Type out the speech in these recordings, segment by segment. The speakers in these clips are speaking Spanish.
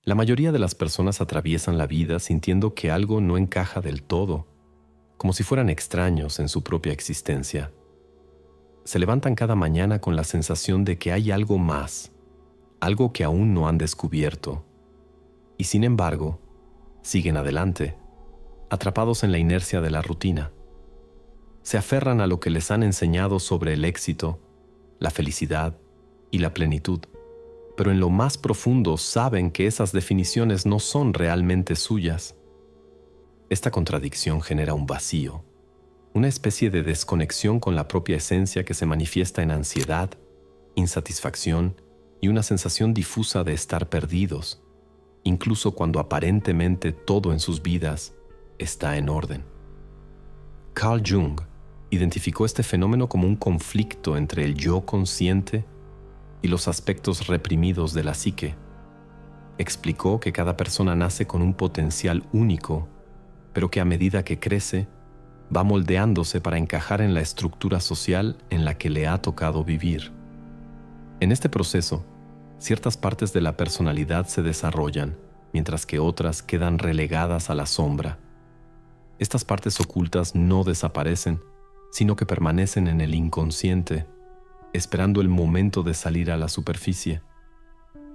La mayoría de las personas atraviesan la vida sintiendo que algo no encaja del todo, como si fueran extraños en su propia existencia. Se levantan cada mañana con la sensación de que hay algo más, algo que aún no han descubierto, y sin embargo, siguen adelante, atrapados en la inercia de la rutina. Se aferran a lo que les han enseñado sobre el éxito, la felicidad y la plenitud, pero en lo más profundo saben que esas definiciones no son realmente suyas. Esta contradicción genera un vacío, una especie de desconexión con la propia esencia que se manifiesta en ansiedad, insatisfacción y una sensación difusa de estar perdidos, incluso cuando aparentemente todo en sus vidas está en orden. Carl Jung identificó este fenómeno como un conflicto entre el yo consciente y los aspectos reprimidos de la psique. Explicó que cada persona nace con un potencial único, pero que a medida que crece, va moldeándose para encajar en la estructura social en la que le ha tocado vivir. En este proceso, ciertas partes de la personalidad se desarrollan, mientras que otras quedan relegadas a la sombra. Estas partes ocultas no desaparecen, sino que permanecen en el inconsciente, esperando el momento de salir a la superficie.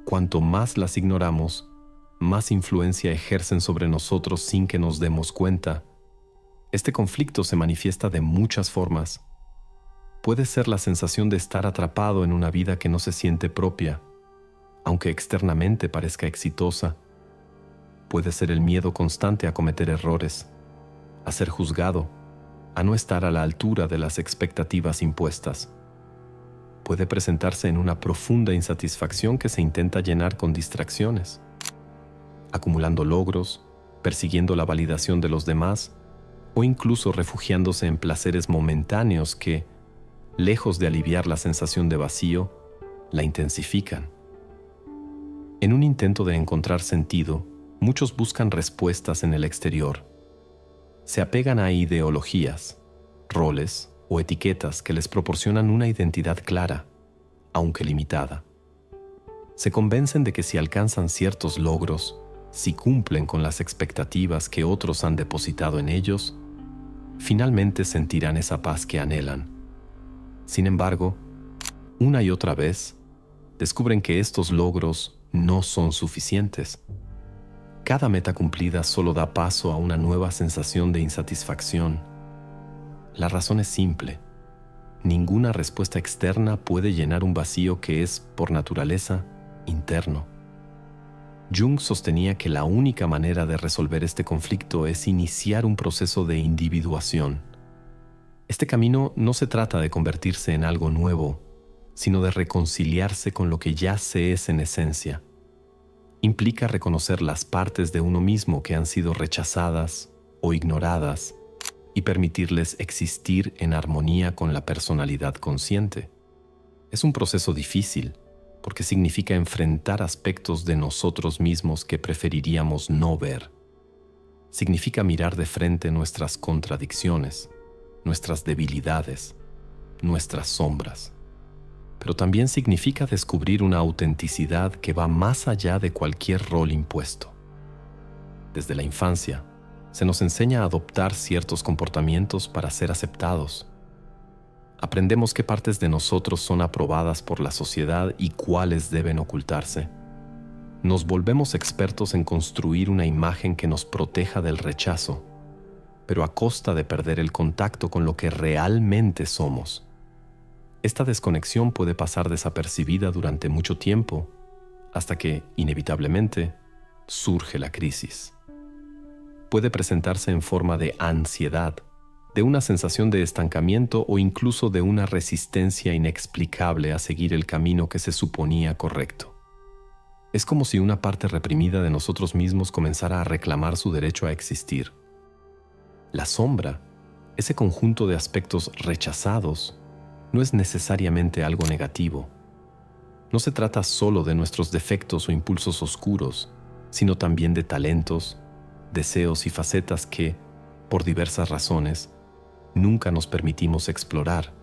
Cuanto más las ignoramos, más influencia ejercen sobre nosotros sin que nos demos cuenta. Este conflicto se manifiesta de muchas formas. Puede ser la sensación de estar atrapado en una vida que no se siente propia, aunque externamente parezca exitosa. Puede ser el miedo constante a cometer errores, a ser juzgado, a no estar a la altura de las expectativas impuestas. Puede presentarse en una profunda insatisfacción que se intenta llenar con distracciones, acumulando logros, persiguiendo la validación de los demás o incluso refugiándose en placeres momentáneos que, lejos de aliviar la sensación de vacío, la intensifican. En un intento de encontrar sentido, muchos buscan respuestas en el exterior. Se apegan a ideologías, roles o etiquetas que les proporcionan una identidad clara, aunque limitada. Se convencen de que si alcanzan ciertos logros, si cumplen con las expectativas que otros han depositado en ellos, finalmente sentirán esa paz que anhelan. Sin embargo, una y otra vez, descubren que estos logros no son suficientes. Cada meta cumplida solo da paso a una nueva sensación de insatisfacción. La razón es simple. Ninguna respuesta externa puede llenar un vacío que es, por naturaleza, interno. Jung sostenía que la única manera de resolver este conflicto es iniciar un proceso de individuación. Este camino no se trata de convertirse en algo nuevo, sino de reconciliarse con lo que ya se es en esencia. Implica reconocer las partes de uno mismo que han sido rechazadas o ignoradas y permitirles existir en armonía con la personalidad consciente. Es un proceso difícil, porque significa enfrentar aspectos de nosotros mismos que preferiríamos no ver. Significa mirar de frente nuestras contradicciones, nuestras debilidades, nuestras sombras. Pero también significa descubrir una autenticidad que va más allá de cualquier rol impuesto. Desde la infancia, se nos enseña a adoptar ciertos comportamientos para ser aceptados. Aprendemos qué partes de nosotros son aprobadas por la sociedad y cuáles deben ocultarse. Nos volvemos expertos en construir una imagen que nos proteja del rechazo, pero a costa de perder el contacto con lo que realmente somos. Esta desconexión puede pasar desapercibida durante mucho tiempo, hasta que, inevitablemente, surge la crisis. Puede presentarse en forma de ansiedad, de una sensación de estancamiento o incluso de una resistencia inexplicable a seguir el camino que se suponía correcto. Es como si una parte reprimida de nosotros mismos comenzara a reclamar su derecho a existir. La sombra, ese conjunto de aspectos rechazados, no es necesariamente algo negativo. No se trata solo de nuestros defectos o impulsos oscuros, sino también de talentos, deseos y facetas que, por diversas razones, nunca nos permitimos explorar.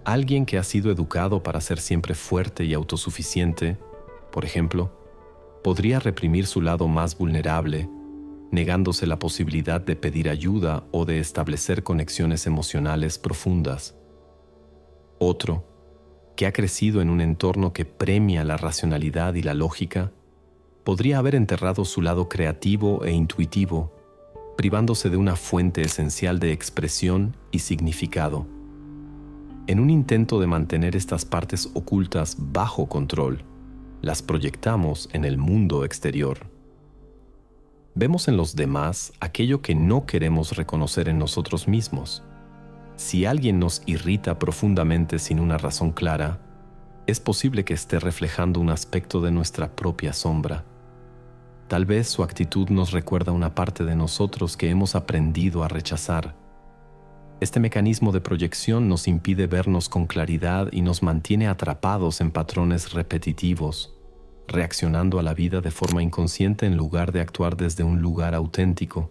Alguien que ha sido educado para ser siempre fuerte y autosuficiente, por ejemplo, podría reprimir su lado más vulnerable, negándose la posibilidad de pedir ayuda o de establecer conexiones emocionales profundas. Otro, que ha crecido en un entorno que premia la racionalidad y la lógica, podría haber enterrado su lado creativo e intuitivo, privándose de una fuente esencial de expresión y significado. En un intento de mantener estas partes ocultas bajo control, las proyectamos en el mundo exterior. Vemos en los demás aquello que no queremos reconocer en nosotros mismos. Si alguien nos irrita profundamente sin una razón clara, es posible que esté reflejando un aspecto de nuestra propia sombra. Tal vez su actitud nos recuerda una parte de nosotros que hemos aprendido a rechazar. Este mecanismo de proyección nos impide vernos con claridad y nos mantiene atrapados en patrones repetitivos, reaccionando a la vida de forma inconsciente en lugar de actuar desde un lugar auténtico.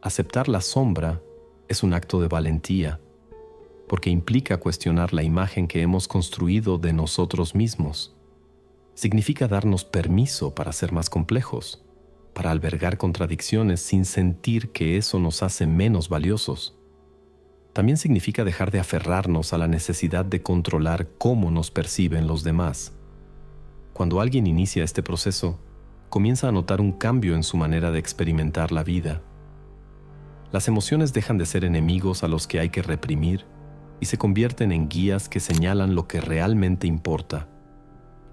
Aceptar la sombra es un acto de valentía, porque implica cuestionar la imagen que hemos construido de nosotros mismos. Significa darnos permiso para ser más complejos, para albergar contradicciones sin sentir que eso nos hace menos valiosos. También significa dejar de aferrarnos a la necesidad de controlar cómo nos perciben los demás. Cuando alguien inicia este proceso, comienza a notar un cambio en su manera de experimentar la vida. Las emociones dejan de ser enemigos a los que hay que reprimir y se convierten en guías que señalan lo que realmente importa.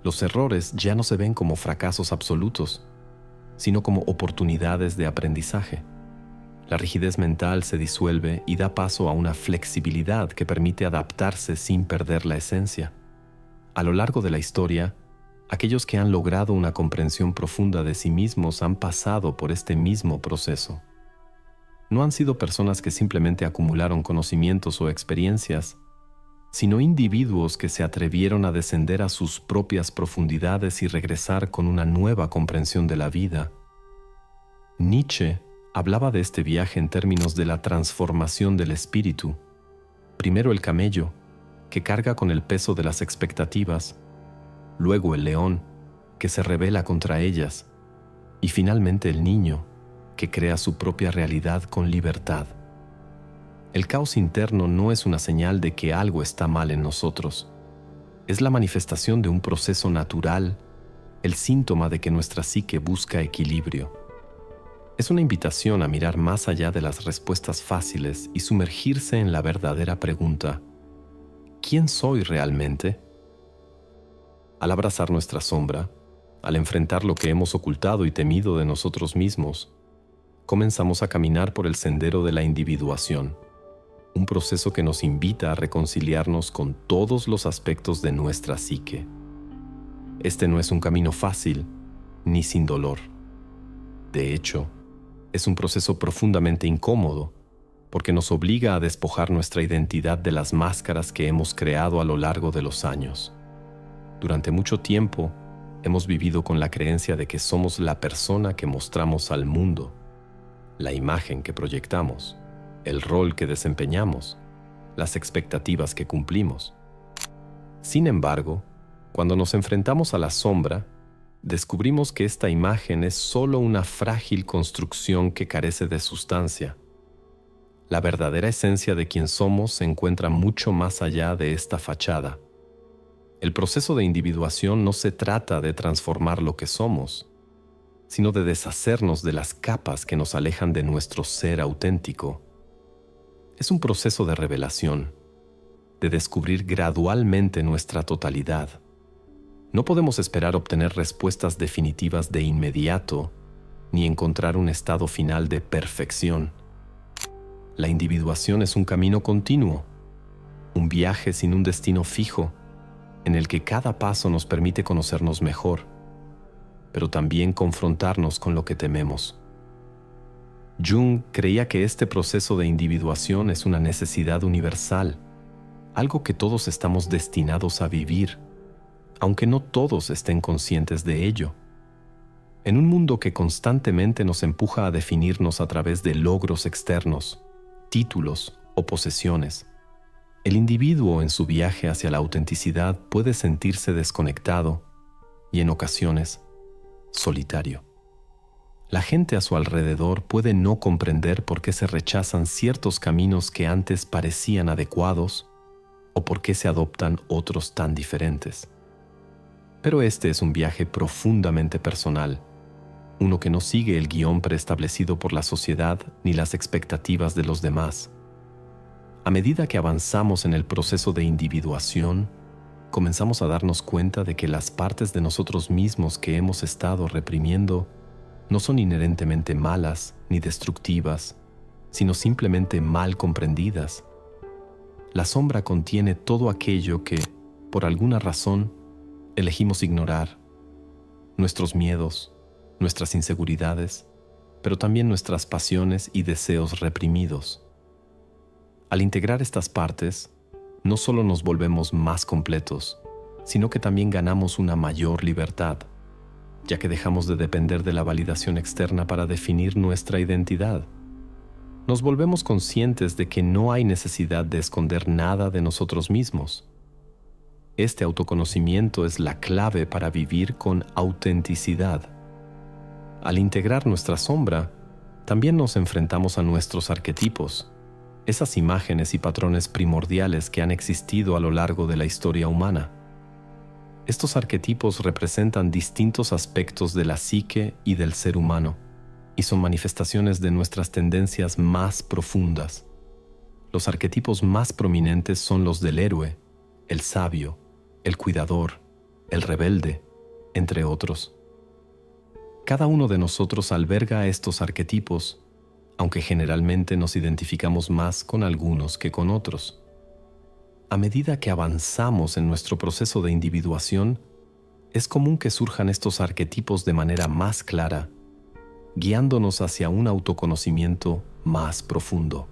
Los errores ya no se ven como fracasos absolutos, sino como oportunidades de aprendizaje. La rigidez mental se disuelve y da paso a una flexibilidad que permite adaptarse sin perder la esencia. A lo largo de la historia, aquellos que han logrado una comprensión profunda de sí mismos han pasado por este mismo proceso. No han sido personas que simplemente acumularon conocimientos o experiencias, sino individuos que se atrevieron a descender a sus propias profundidades y regresar con una nueva comprensión de la vida. Nietzsche hablaba de este viaje en términos de la transformación del espíritu. Primero el camello, que carga con el peso de las expectativas, luego el león, que se rebela contra ellas, y finalmente el niño, que crea su propia realidad con libertad. El caos interno no es una señal de que algo está mal en nosotros. Es la manifestación de un proceso natural, el síntoma de que nuestra psique busca equilibrio. Es una invitación a mirar más allá de las respuestas fáciles y sumergirse en la verdadera pregunta: ¿quién soy realmente? Al abrazar nuestra sombra, al enfrentar lo que hemos ocultado y temido de nosotros mismos, comenzamos a caminar por el sendero de la individuación, un proceso que nos invita a reconciliarnos con todos los aspectos de nuestra psique. Este no es un camino fácil ni sin dolor. De hecho, es un proceso profundamente incómodo, porque nos obliga a despojar nuestra identidad de las máscaras que hemos creado a lo largo de los años. Durante mucho tiempo, hemos vivido con la creencia de que somos la persona que mostramos al mundo, la imagen que proyectamos, el rol que desempeñamos, las expectativas que cumplimos. Sin embargo, cuando nos enfrentamos a la sombra, descubrimos que esta imagen es solo una frágil construcción que carece de sustancia. La verdadera esencia de quien somos se encuentra mucho más allá de esta fachada. El proceso de individuación no se trata de transformar lo que somos, sino de deshacernos de las capas que nos alejan de nuestro ser auténtico. Es un proceso de revelación, de descubrir gradualmente nuestra totalidad. No podemos esperar obtener respuestas definitivas de inmediato, ni encontrar un estado final de perfección. La individuación es un camino continuo, un viaje sin un destino fijo, en el que cada paso nos permite conocernos mejor, pero también confrontarnos con lo que tememos. Jung creía que este proceso de individuación es una necesidad universal, algo que todos estamos destinados a vivir, aunque no todos estén conscientes de ello. En un mundo que constantemente nos empuja a definirnos a través de logros externos, títulos o posesiones, el individuo en su viaje hacia la autenticidad puede sentirse desconectado y, en ocasiones, solitario. La gente a su alrededor puede no comprender por qué se rechazan ciertos caminos que antes parecían adecuados o por qué se adoptan otros tan diferentes. Pero este es un viaje profundamente personal, uno que no sigue el guión preestablecido por la sociedad ni las expectativas de los demás. A medida que avanzamos en el proceso de individuación, comenzamos a darnos cuenta de que las partes de nosotros mismos que hemos estado reprimiendo no son inherentemente malas ni destructivas, sino simplemente mal comprendidas. La sombra contiene todo aquello que, por alguna razón, elegimos ignorar: nuestros miedos, nuestras inseguridades, pero también nuestras pasiones y deseos reprimidos. Al integrar estas partes, no solo nos volvemos más completos, sino que también ganamos una mayor libertad, ya que dejamos de depender de la validación externa para definir nuestra identidad. Nos volvemos conscientes de que no hay necesidad de esconder nada de nosotros mismos. Este autoconocimiento es la clave para vivir con autenticidad. Al integrar nuestra sombra, también nos enfrentamos a nuestros arquetipos, esas imágenes y patrones primordiales que han existido a lo largo de la historia humana. Estos arquetipos representan distintos aspectos de la psique y del ser humano, y son manifestaciones de nuestras tendencias más profundas. Los arquetipos más prominentes son los del héroe, el sabio, el cuidador, el rebelde, entre otros. Cada uno de nosotros alberga estos arquetipos, aunque generalmente nos identificamos más con algunos que con otros. A medida que avanzamos en nuestro proceso de individuación, es común que surjan estos arquetipos de manera más clara, guiándonos hacia un autoconocimiento más profundo.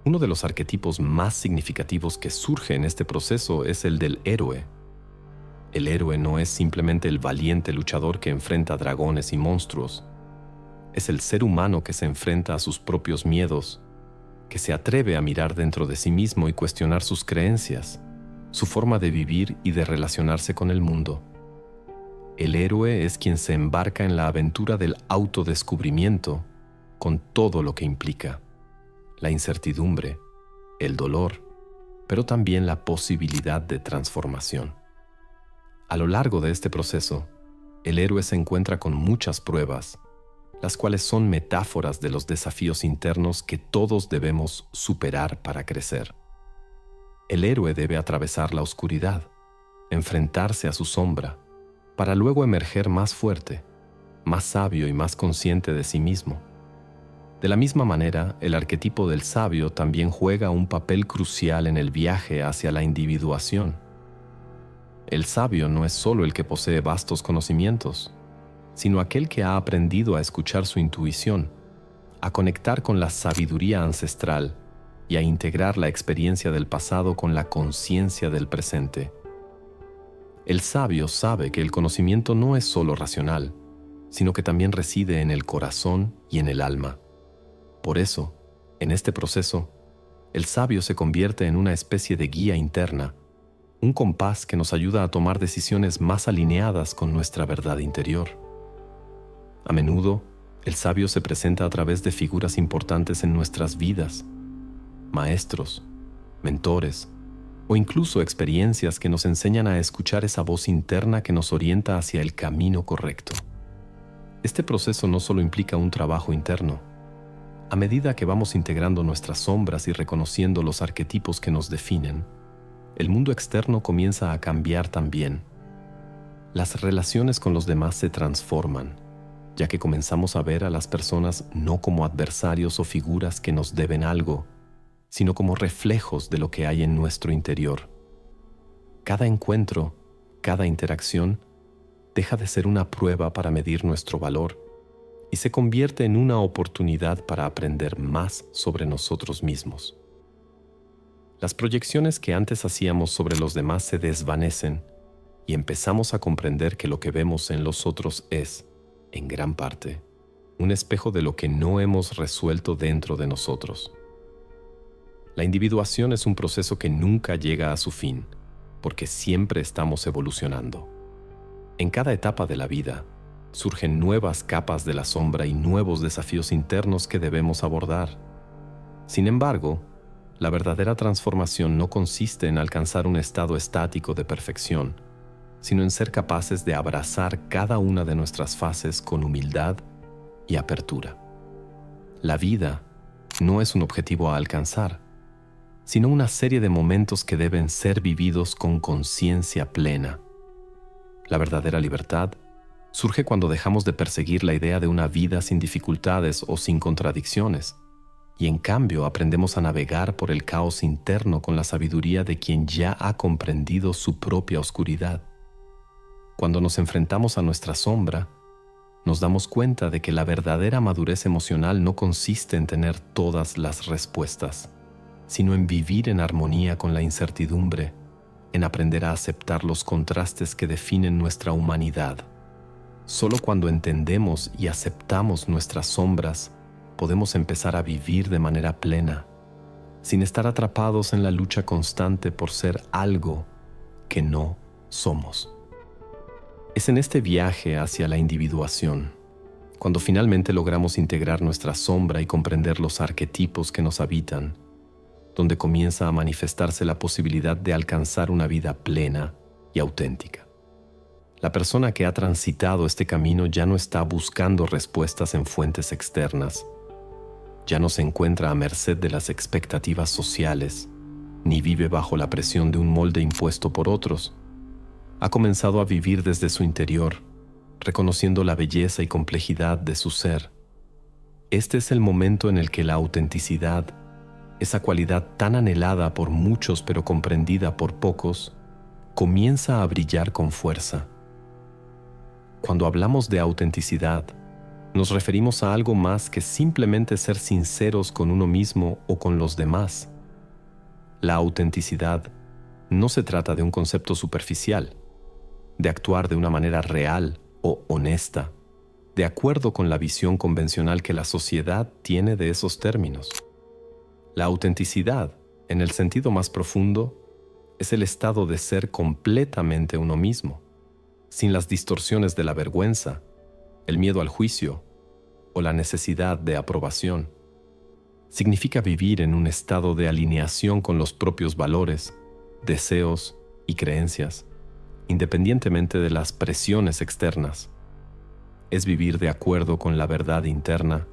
Uno de los arquetipos más significativos que surge en este proceso es el del héroe. El héroe no es simplemente el valiente luchador que enfrenta dragones y monstruos. Es el ser humano que se enfrenta a sus propios miedos, que se atreve a mirar dentro de sí mismo y cuestionar sus creencias, su forma de vivir y de relacionarse con el mundo. El héroe es quien se embarca en la aventura del autodescubrimiento, con todo lo que implica: la incertidumbre, el dolor, pero también la posibilidad de transformación. A lo largo de este proceso, el héroe se encuentra con muchas pruebas, las cuales son metáforas de los desafíos internos que todos debemos superar para crecer. El héroe debe atravesar la oscuridad, enfrentarse a su sombra, para luego emerger más fuerte, más sabio y más consciente de sí mismo. De la misma manera, el arquetipo del sabio también juega un papel crucial en el viaje hacia la individuación. El sabio no es solo el que posee vastos conocimientos, sino aquel que ha aprendido a escuchar su intuición, a conectar con la sabiduría ancestral y a integrar la experiencia del pasado con la conciencia del presente. El sabio sabe que el conocimiento no es solo racional, sino que también reside en el corazón y en el alma. Por eso, en este proceso, el sabio se convierte en una especie de guía interna, un compás que nos ayuda a tomar decisiones más alineadas con nuestra verdad interior. A menudo, el sabio se presenta a través de figuras importantes en nuestras vidas: maestros, mentores o incluso experiencias que nos enseñan a escuchar esa voz interna que nos orienta hacia el camino correcto. Este proceso no solo implica un trabajo interno. A medida que vamos integrando nuestras sombras y reconociendo los arquetipos que nos definen, el mundo externo comienza a cambiar también. Las relaciones con los demás se transforman, ya que comenzamos a ver a las personas no como adversarios o figuras que nos deben algo, sino como reflejos de lo que hay en nuestro interior. Cada encuentro, cada interacción, deja de ser una prueba para medir nuestro valor y se convierte en una oportunidad para aprender más sobre nosotros mismos. Las proyecciones que antes hacíamos sobre los demás se desvanecen y empezamos a comprender que lo que vemos en los otros es, en gran parte, un espejo de lo que no hemos resuelto dentro de nosotros. La individuación es un proceso que nunca llega a su fin, porque siempre estamos evolucionando. En cada etapa de la vida, surgen nuevas capas de la sombra y nuevos desafíos internos que debemos abordar. Sin embargo, la verdadera transformación no consiste en alcanzar un estado estático de perfección, sino en ser capaces de abrazar cada una de nuestras fases con humildad y apertura. La vida no es un objetivo a alcanzar, sino una serie de momentos que deben ser vividos con conciencia plena. La verdadera libertad surge cuando dejamos de perseguir la idea de una vida sin dificultades o sin contradicciones, y en cambio aprendemos a navegar por el caos interno con la sabiduría de quien ya ha comprendido su propia oscuridad. Cuando nos enfrentamos a nuestra sombra, nos damos cuenta de que la verdadera madurez emocional no consiste en tener todas las respuestas, sino en vivir en armonía con la incertidumbre, en aprender a aceptar los contrastes que definen nuestra humanidad. Solo cuando entendemos y aceptamos nuestras sombras, podemos empezar a vivir de manera plena, sin estar atrapados en la lucha constante por ser algo que no somos. Es en este viaje hacia la individuación, cuando finalmente logramos integrar nuestra sombra y comprender los arquetipos que nos habitan, donde comienza a manifestarse la posibilidad de alcanzar una vida plena y auténtica. La persona que ha transitado este camino ya no está buscando respuestas en fuentes externas, ya no se encuentra a merced de las expectativas sociales, ni vive bajo la presión de un molde impuesto por otros. Ha comenzado a vivir desde su interior, reconociendo la belleza y complejidad de su ser. Este es el momento en el que la autenticidad, esa cualidad tan anhelada por muchos pero comprendida por pocos, comienza a brillar con fuerza. Cuando hablamos de autenticidad, nos referimos a algo más que simplemente ser sinceros con uno mismo o con los demás. La autenticidad no se trata de un concepto superficial, de actuar de una manera real o honesta, de acuerdo con la visión convencional que la sociedad tiene de esos términos. La autenticidad, en el sentido más profundo, es el estado de ser completamente uno mismo, sin las distorsiones de la vergüenza, el miedo al juicio o la necesidad de aprobación. Significa vivir en un estado de alineación con los propios valores, deseos y creencias, independientemente de las presiones externas. Es vivir de acuerdo con la verdad interna,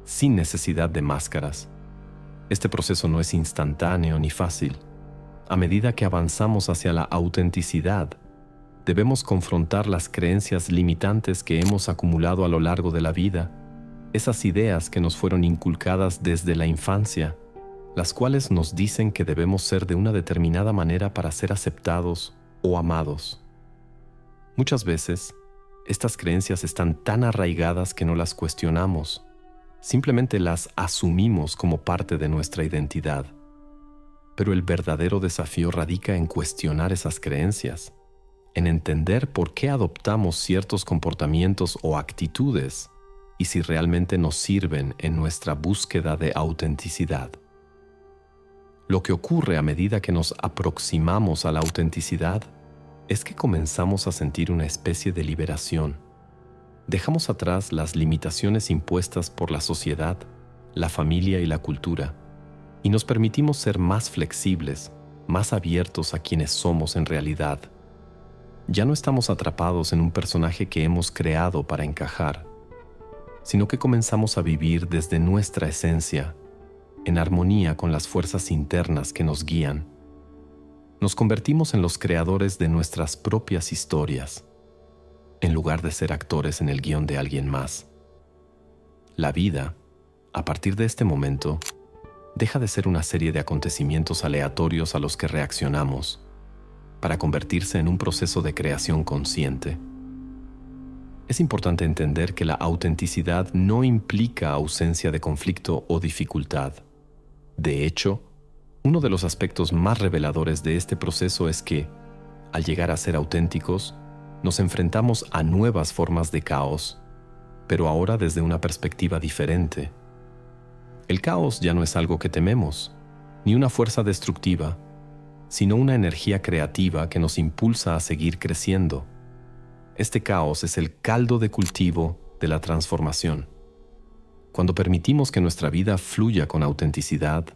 sin necesidad de máscaras. Este proceso no es instantáneo ni fácil. A medida que avanzamos hacia la autenticidad, debemos confrontar las creencias limitantes que hemos acumulado a lo largo de la vida, esas ideas que nos fueron inculcadas desde la infancia, las cuales nos dicen que debemos ser de una determinada manera para ser aceptados o amados. Muchas veces, estas creencias están tan arraigadas que no las cuestionamos, simplemente las asumimos como parte de nuestra identidad. Pero el verdadero desafío radica en cuestionar esas creencias, en entender por qué adoptamos ciertos comportamientos o actitudes y si realmente nos sirven en nuestra búsqueda de autenticidad. Lo que ocurre a medida que nos aproximamos a la autenticidad es que comenzamos a sentir una especie de liberación. Dejamos atrás las limitaciones impuestas por la sociedad, la familia y la cultura, y nos permitimos ser más flexibles, más abiertos a quienes somos en realidad. Ya no estamos atrapados en un personaje que hemos creado para encajar, sino que comenzamos a vivir desde nuestra esencia, en armonía con las fuerzas internas que nos guían. Nos convertimos en los creadores de nuestras propias historias, en lugar de ser actores en el guión de alguien más. La vida, a partir de este momento, deja de ser una serie de acontecimientos aleatorios a los que reaccionamos, para convertirse en un proceso de creación consciente. Es importante entender que la autenticidad no implica ausencia de conflicto o dificultad. De hecho, uno de los aspectos más reveladores de este proceso es que, al llegar a ser auténticos, nos enfrentamos a nuevas formas de caos, pero ahora desde una perspectiva diferente. El caos ya no es algo que tememos, ni una fuerza destructiva, sino una energía creativa que nos impulsa a seguir creciendo. Este caos es el caldo de cultivo de la transformación. Cuando permitimos que nuestra vida fluya con autenticidad,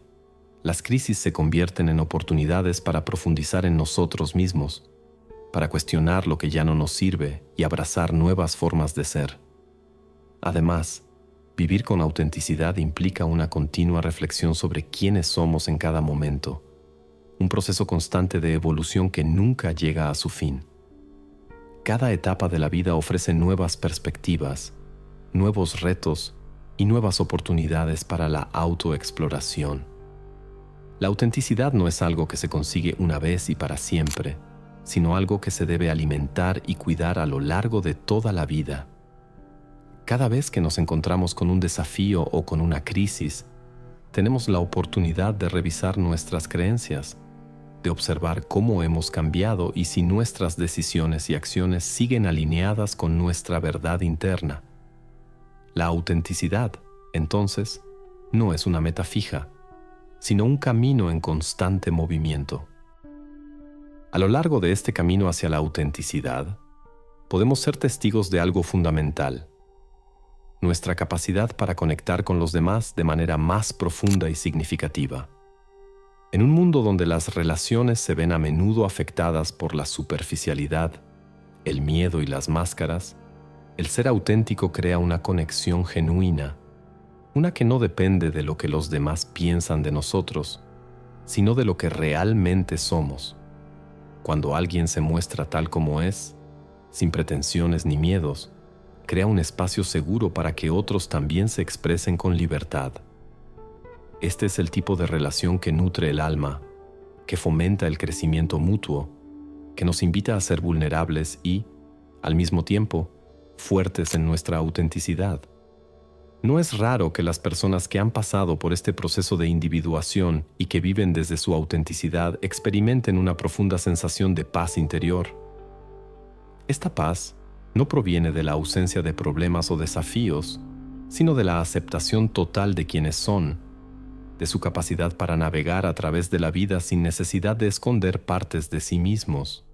las crisis se convierten en oportunidades para profundizar en nosotros mismos, para cuestionar lo que ya no nos sirve y abrazar nuevas formas de ser. Además, vivir con autenticidad implica una continua reflexión sobre quiénes somos en cada momento, un proceso constante de evolución que nunca llega a su fin. Cada etapa de la vida ofrece nuevas perspectivas, nuevos retos y nuevas oportunidades para la autoexploración. La autenticidad no es algo que se consigue una vez y para siempre, sino algo que se debe alimentar y cuidar a lo largo de toda la vida. Cada vez que nos encontramos con un desafío o con una crisis, tenemos la oportunidad de revisar nuestras creencias, de observar cómo hemos cambiado y si nuestras decisiones y acciones siguen alineadas con nuestra verdad interna. La autenticidad, entonces, no es una meta fija, sino un camino en constante movimiento. A lo largo de este camino hacia la autenticidad, podemos ser testigos de algo fundamental: nuestra capacidad para conectar con los demás de manera más profunda y significativa. En un mundo donde las relaciones se ven a menudo afectadas por la superficialidad, el miedo y las máscaras, el ser auténtico crea una conexión genuina, una que no depende de lo que los demás piensan de nosotros, sino de lo que realmente somos. Cuando alguien se muestra tal como es, sin pretensiones ni miedos, crea un espacio seguro para que otros también se expresen con libertad. Este es el tipo de relación que nutre el alma, que fomenta el crecimiento mutuo, que nos invita a ser vulnerables y, al mismo tiempo, fuertes en nuestra autenticidad. No es raro que las personas que han pasado por este proceso de individuación y que viven desde su autenticidad experimenten una profunda sensación de paz interior. Esta paz no proviene de la ausencia de problemas o desafíos, sino de la aceptación total de quienes son, de su capacidad para navegar a través de la vida sin necesidad de esconder partes de sí mismos.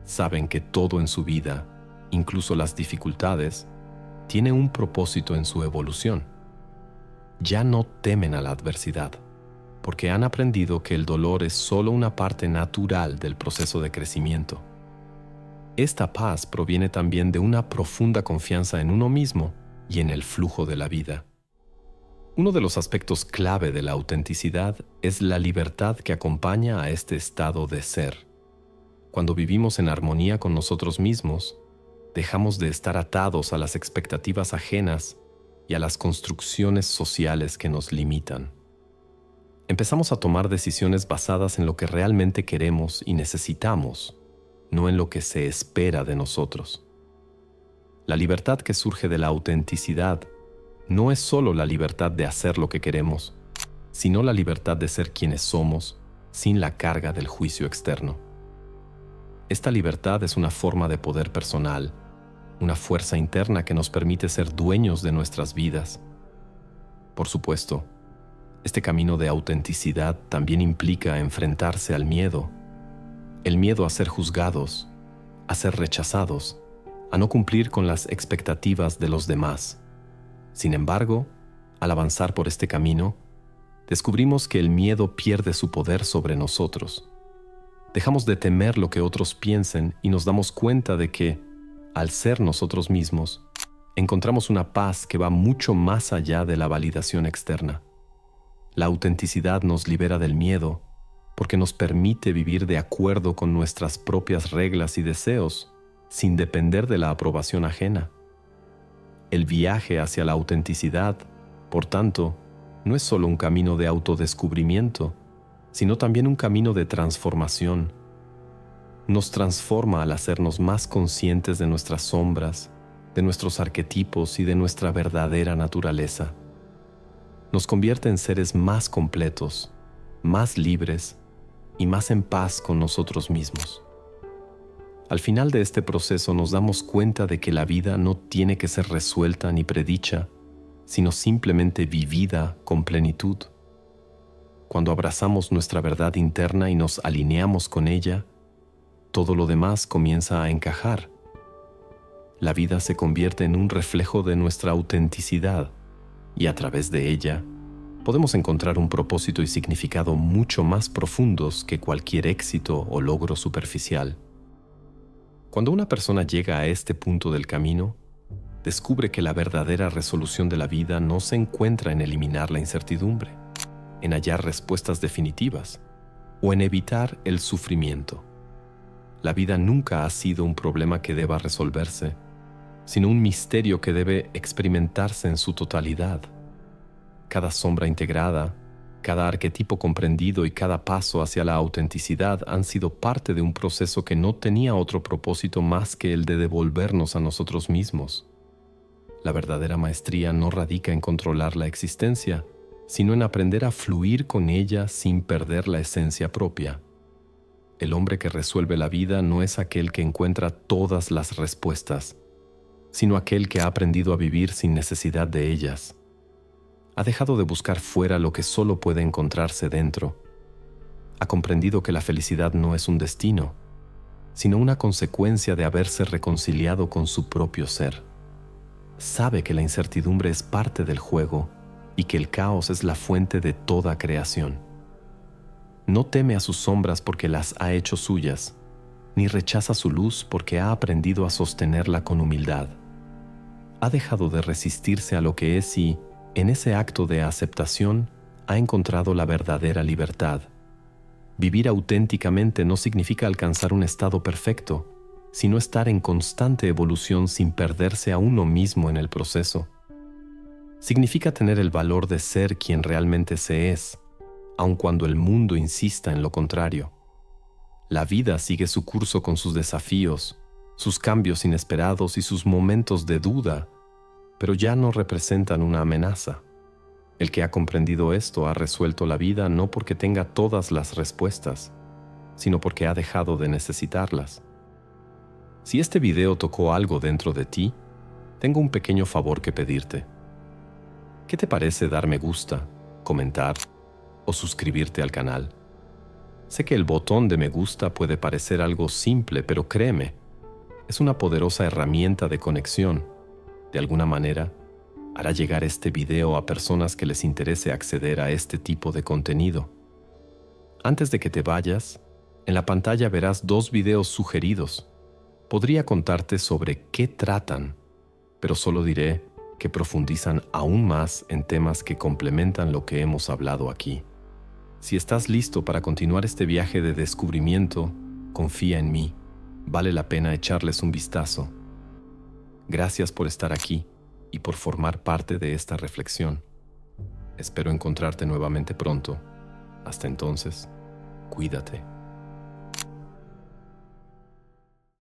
Saben que todo en su vida, incluso las dificultades, tiene un propósito en su evolución. Ya no temen a la adversidad, porque han aprendido que el dolor es solo una parte natural del proceso de crecimiento. Esta paz proviene también de una profunda confianza en uno mismo y en el flujo de la vida. Uno de los aspectos clave de la autenticidad es la libertad que acompaña a este estado de ser. Cuando vivimos en armonía con nosotros mismos, dejamos de estar atados a las expectativas ajenas y a las construcciones sociales que nos limitan. Empezamos a tomar decisiones basadas en lo que realmente queremos y necesitamos, no en lo que se espera de nosotros. La libertad que surge de la autenticidad no es solo la libertad de hacer lo que queremos, sino la libertad de ser quienes somos sin la carga del juicio externo. Esta libertad es una forma de poder personal, una fuerza interna que nos permite ser dueños de nuestras vidas. Por supuesto, este camino de autenticidad también implica enfrentarse al miedo. El miedo a ser juzgados, a ser rechazados, a no cumplir con las expectativas de los demás. Sin embargo, al avanzar por este camino, descubrimos que el miedo pierde su poder sobre nosotros. Dejamos de temer lo que otros piensen y nos damos cuenta de que, al ser nosotros mismos, encontramos una paz que va mucho más allá de la validación externa. La autenticidad nos libera del miedo porque nos permite vivir de acuerdo con nuestras propias reglas y deseos, sin depender de la aprobación ajena. El viaje hacia la autenticidad, por tanto, no es solo un camino de autodescubrimiento, sino también un camino de transformación. Nos transforma al hacernos más conscientes de nuestras sombras, de nuestros arquetipos y de nuestra verdadera naturaleza. Nos convierte en seres más completos, más libres y más en paz con nosotros mismos. Al final de este proceso nos damos cuenta de que la vida no tiene que ser resuelta ni predicha, sino simplemente vivida con plenitud. Cuando abrazamos nuestra verdad interna y nos alineamos con ella, todo lo demás comienza a encajar. La vida se convierte en un reflejo de nuestra autenticidad y a través de ella podemos encontrar un propósito y significado mucho más profundos que cualquier éxito o logro superficial. Cuando una persona llega a este punto del camino, descubre que la verdadera resolución de la vida no se encuentra en eliminar la incertidumbre, en hallar respuestas definitivas o en evitar el sufrimiento. La vida nunca ha sido un problema que deba resolverse, sino un misterio que debe experimentarse en su totalidad. Cada sombra integrada, cada arquetipo comprendido y cada paso hacia la autenticidad han sido parte de un proceso que no tenía otro propósito más que el de devolvernos a nosotros mismos. La verdadera maestría no radica en controlar la existencia, sino en aprender a fluir con ella sin perder la esencia propia. El hombre que resuelve la vida no es aquel que encuentra todas las respuestas, sino aquel que ha aprendido a vivir sin necesidad de ellas. Ha dejado de buscar fuera lo que solo puede encontrarse dentro. Ha comprendido que la felicidad no es un destino, sino una consecuencia de haberse reconciliado con su propio ser. Sabe que la incertidumbre es parte del juego y que el caos es la fuente de toda creación. No teme a sus sombras porque las ha hecho suyas, ni rechaza su luz porque ha aprendido a sostenerla con humildad. Ha dejado de resistirse a lo que es y, en ese acto de aceptación, ha encontrado la verdadera libertad. Vivir auténticamente no significa alcanzar un estado perfecto, sino estar en constante evolución sin perderse a uno mismo en el proceso. Significa tener el valor de ser quien realmente se es, aun cuando el mundo insista en lo contrario. La vida sigue su curso con sus desafíos, sus cambios inesperados y sus momentos de duda, pero ya no representan una amenaza. El que ha comprendido esto ha resuelto la vida no porque tenga todas las respuestas, sino porque ha dejado de necesitarlas. Si este video tocó algo dentro de ti, tengo un pequeño favor que pedirte. ¿Qué te parece dar me gusta, comentar o suscribirte al canal? Sé que el botón de me gusta puede parecer algo simple, pero créeme, es una poderosa herramienta de conexión. De alguna manera, hará llegar este video a personas que les interese acceder a este tipo de contenido. Antes de que te vayas, en la pantalla verás 2 videos sugeridos. Podría contarte sobre qué tratan, pero solo diré que profundizan aún más en temas que complementan lo que hemos hablado aquí. Si estás listo para continuar este viaje de descubrimiento, confía en mí. Vale la pena echarles un vistazo. Gracias por estar aquí y por formar parte de esta reflexión. Espero encontrarte nuevamente pronto. Hasta entonces, cuídate.